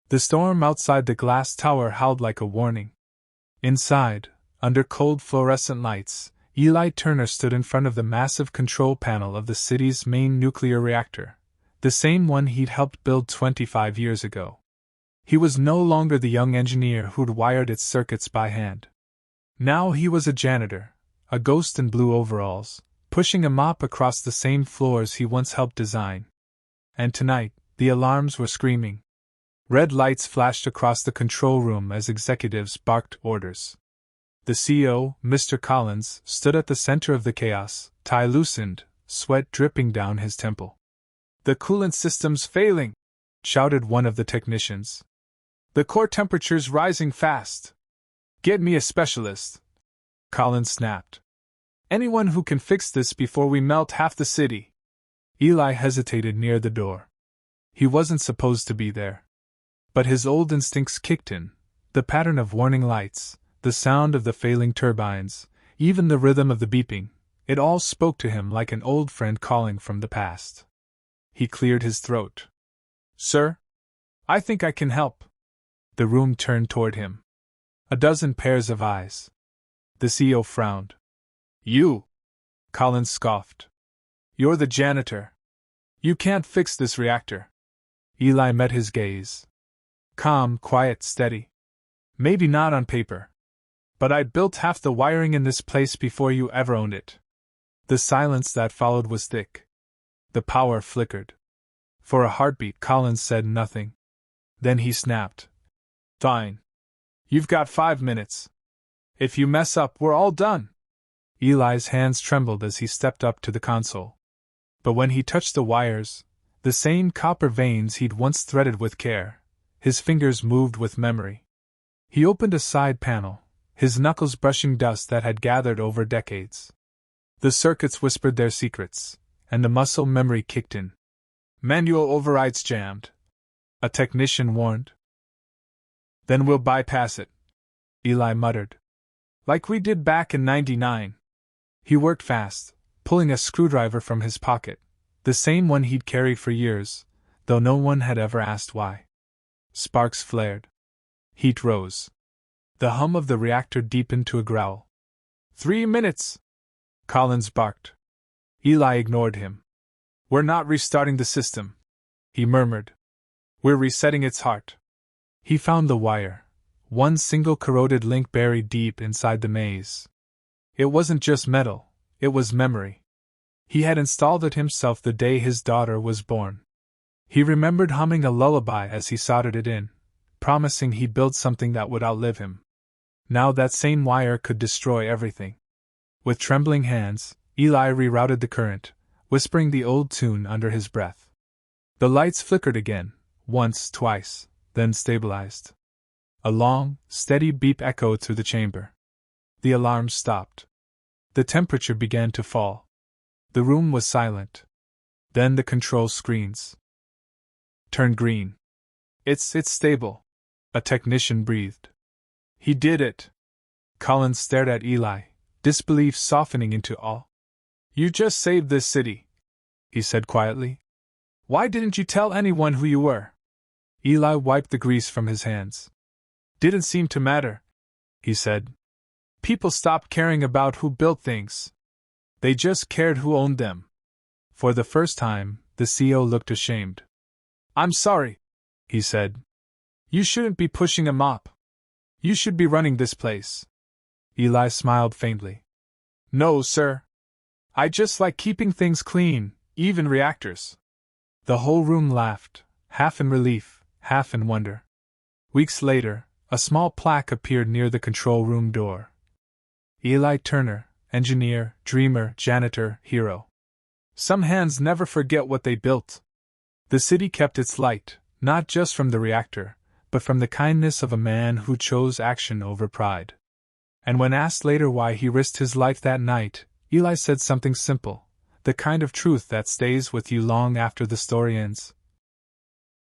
The storm outside the glass tower howled like a warning. Inside, under cold fluorescent lights, Eli Turner stood in front of the massive control panel of the city's main nuclear reactor, the same one he'd helped build 25 years ago. He was no longer the young engineer who'd wired its circuits by hand. Now he was a janitor, a ghost in blue overalls, pushing a mop across the same floors he once helped design. And tonight, the alarms were screaming. Red lights flashed across the control room as executives barked orders. The CEO, Mr. Collins, stood at the center of the chaos, tie loosened, sweat dripping down his temple. "The coolant system's failing," shouted one of the technicians. "The core temperature's rising fast. Get me a specialist," Collins snapped. "Anyone who can fix this before we melt half the city." Eli hesitated near the door. He wasn't supposed to be there. But his old instincts kicked in, the pattern of warning lights, the sound of the failing turbines, even the rhythm of the beeping, it all spoke to him like an old friend calling from the past. He cleared his throat. "Sir? I think I can help." The room turned toward him. A dozen pairs of eyes. The CEO frowned. "You?" Collins scoffed. "You're the janitor. You can't fix this reactor." Eli met his gaze. Calm, quiet, steady. "Maybe not on paper. But I built half the wiring in this place before you ever owned it." The silence that followed was thick. The power flickered. For a heartbeat, Collins said nothing. Then he snapped. "Fine. You've got 5 minutes. If you mess up, we're all done." Eli's hands trembled as he stepped up to the console. But when he touched the wires, the same copper veins he'd once threaded with care, his fingers moved with memory. He opened a side panel, his knuckles brushing dust that had gathered over decades. The circuits whispered their secrets, and the muscle memory kicked in. "Manual overrides jammed," a technician warned. "Then we'll bypass it," Eli muttered. "Like we did back in '99. He worked fast, pulling a screwdriver from his pocket, the same one he'd carried for years, though no one had ever asked why. Sparks flared. Heat rose. The hum of the reactor deepened to a growl. 3 minutes! Collins barked. Eli ignored him. "We're not restarting the system," he murmured. "We're resetting its heart." He found the wire, one single corroded link buried deep inside the maze. It wasn't just metal, it was memory. He had installed it himself the day his daughter was born. He remembered humming a lullaby as he soldered it in, promising he'd build something that would outlive him. Now that same wire could destroy everything. With trembling hands, Eli rerouted the current, whispering the old tune under his breath. The lights flickered again, once, twice, then stabilized. A long, steady beep echoed through the chamber. The alarm stopped. The temperature began to fall. The room was silent. Then the control screens turned green. It's stable," a technician breathed. "He did it." Collins stared at Eli, disbelief softening into awe. "You just saved this city," he said quietly. "Why didn't you tell anyone who you were?" Eli wiped the grease from his hands. "Didn't seem to matter," he said. "People stopped caring about who built things. They just cared who owned them." For the first time, the CEO looked ashamed. "I'm sorry," he said. "You shouldn't be pushing a mop. You should be running this place." Eli smiled faintly. "No, sir. I just like keeping things clean, even reactors." The whole room laughed, half in relief, half in wonder. Weeks later, a small plaque appeared near the control room door. Eli Turner, engineer, dreamer, janitor, hero. Some hands never forget what they built. The city kept its light, not just from the reactor, but from the kindness of a man who chose action over pride. And when asked later why he risked his life that night, Eli said something simple, the kind of truth that stays with you long after the story ends.